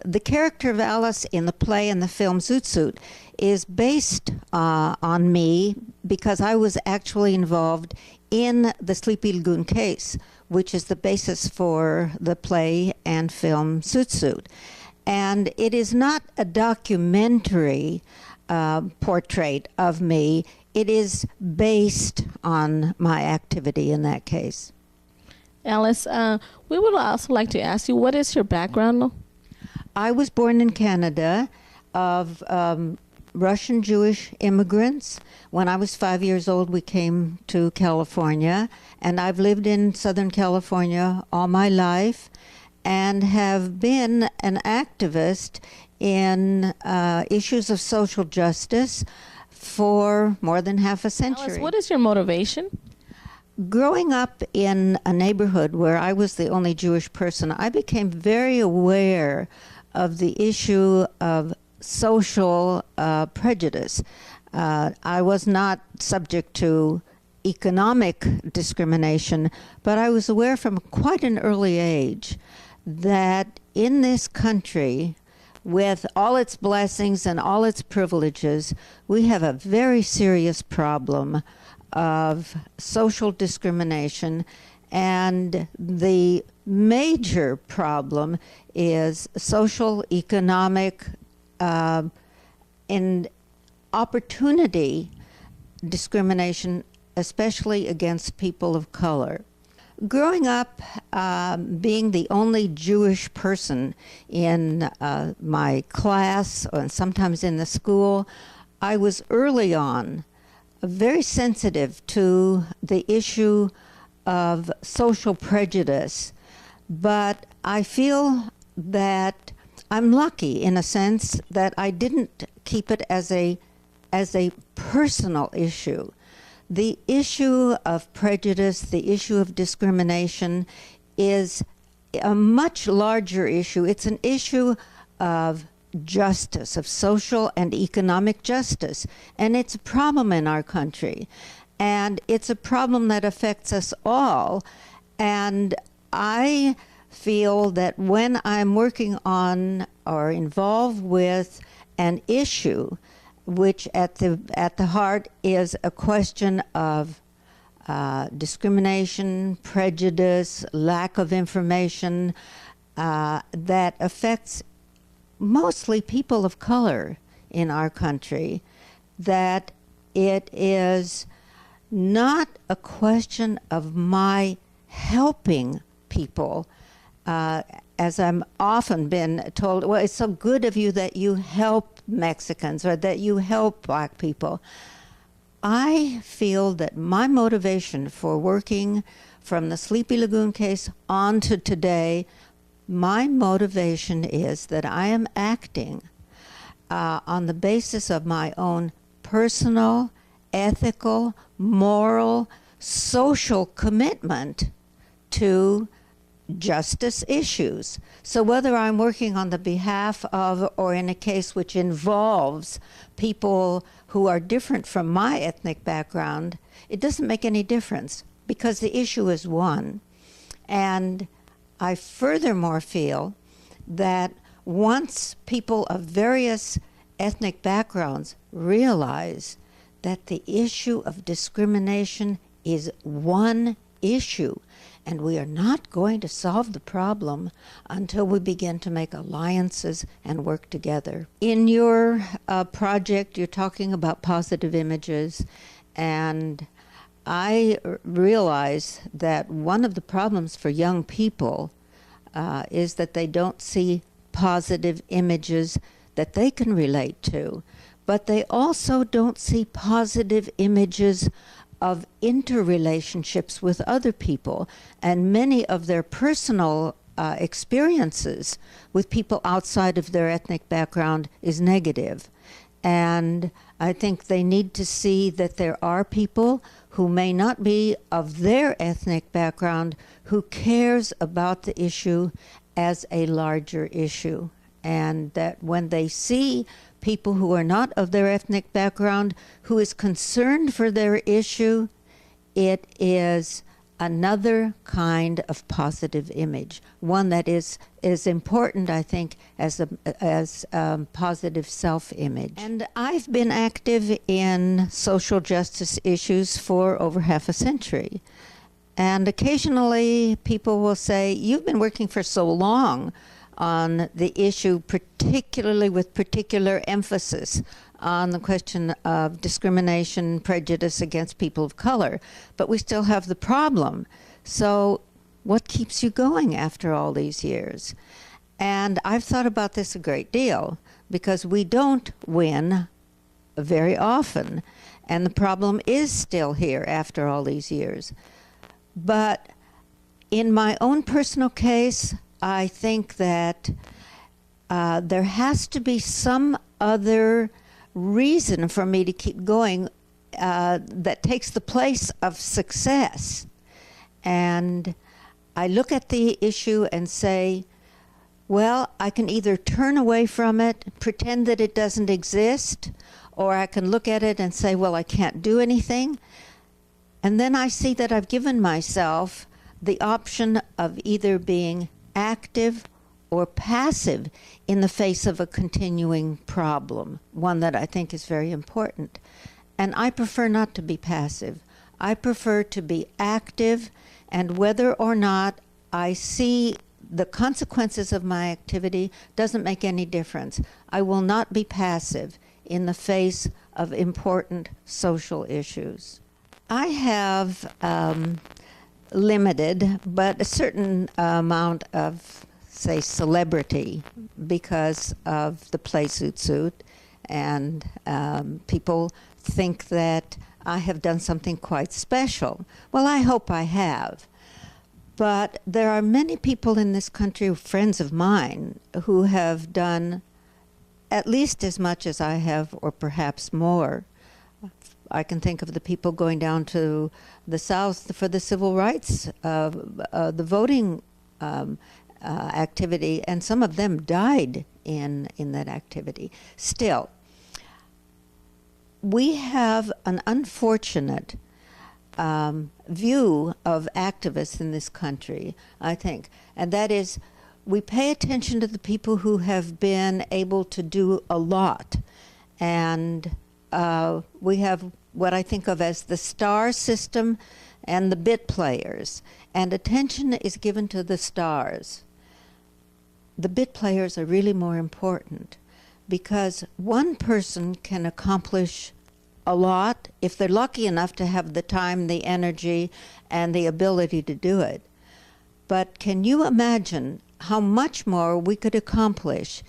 the character of Alice in the play and the film Zoot Suit is based on me because I was actually involved in the Sleepy Lagoon case, which is the basis for the play and film Zoot Suit. And it is not a documentary portrait of me. It is based on my activity in that case. Alice, we would also like to ask you, what is your background? I was born in Canada of Russian Jewish immigrants. When I was 5 years old, we came to California, and I've lived in Southern California all my life and have been an activist in issues of social justice for more than half a century. Alice, what is your motivation? Growing up in a neighborhood where I was the only Jewish person, I became very aware of the issue of social prejudice. I was not subject to economic discrimination, but I was aware from quite an early age that in this country, with all its blessings and all its privileges, we have a very serious problem of social discrimination, and the major problem is social, economic, and opportunity discrimination, especially against people of color. Growing up, being the only Jewish person in my class and sometimes in the school, I was early on very sensitive to the issue of social prejudice, but I feel that I'm lucky in a sense that I didn't keep it as a personal issue. The issue of prejudice, the issue of discrimination is a much larger issue. It's an issue of justice, of social and economic justice. And it's a problem in our country. And it's a problem that affects us all. And I feel that when I'm working on or involved with an issue, which at the heart is a question of discrimination, prejudice, lack of information, that affects mostly people of color in our country, that it is not a question of my helping people, as I'm often been told, well, it's so good of you that you help Mexicans or that you help Black people. I feel that my motivation for working from the Sleepy Lagoon case on to today, my motivation is that I am acting on the basis of my own personal, ethical, moral, social commitment to justice issues. So whether I'm working on the behalf of or in a case which involves people who are different from my ethnic background, it doesn't make any difference because the issue is one. And I furthermore feel that once people of various ethnic backgrounds realize that the issue of discrimination is one issue, and we are not going to solve the problem until we begin to make alliances and work together. In your project, you're talking about positive images, and I realize that one of the problems for young people is that they don't see positive images that they can relate to, but they also don't see positive images of interrelationships with other people, and many of their personal experiences with people outside of their ethnic background is negative. And I think they need to see that there are people who may not be of their ethnic background who cares about the issue as a larger issue, and that when they see people who are not of their ethnic background who is concerned for their issue, it is another kind of positive image, one that is important, I think, as positive self-image. And I've been active in social justice issues for over half a century. And occasionally people will say, you've been working for so long on the issue, particularly with particular emphasis on the question of discrimination, prejudice against people of color, but we still have the problem. So what keeps you going after all these years? And I've thought about this a great deal, because we don't win very often, and the problem is still here after all these years. But in my own personal case, I think that there has to be some other reason for me to keep going that takes the place of success. And I look at the issue and say, well, I can either turn away from it, pretend that it doesn't exist, or I can look at it and say, well, I can't do anything. And then I see that I've given myself the option of either being active or passive in the face of a continuing problem, one that I think is very important. And I prefer not to be passive. I prefer to be active, and whether or not I see the consequences of my activity doesn't make any difference. I will not be passive in the face of important social issues. I have limited, but a certain amount of, say, celebrity because of the play suit, and people think that I have done something quite special. Well, I hope I have. But there are many people in this country, friends of mine, who have done at least as much as I have, or perhaps more. I can think of the people going down to the South for the civil rights, the voting activity, and some of them died in that activity. Still, we have an unfortunate view of activists in this country, I think, and that is we pay attention to the people who have been able to do a lot, and we have what I think of as the star system and the bit players, and attention is given to the stars. The bit players are really more important, because one person can accomplish a lot if they're lucky enough to have the time, the energy, and the ability to do it. But can you imagine how much more we could accomplish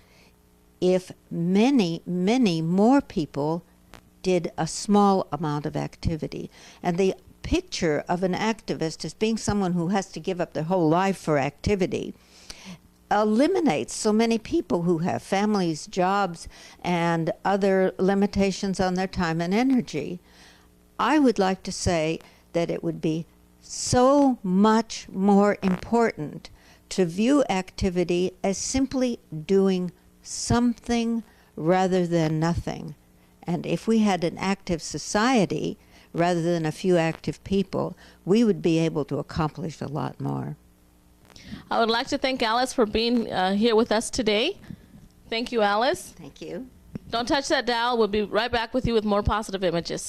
if many, many more people did a small amount of activity? And the picture of an activist as being someone who has to give up their whole life for activity eliminates so many people who have families, jobs, and other limitations on their time and energy. I would like to say that it would be so much more important to view activity as simply doing something rather than nothing. And if we had an active society rather than a few active people, we would be able to accomplish a lot more. I would like to thank Alice for being here with us today. Thank you, Alice. Thank you. Don't touch that dial. We'll be right back with you with more positive images.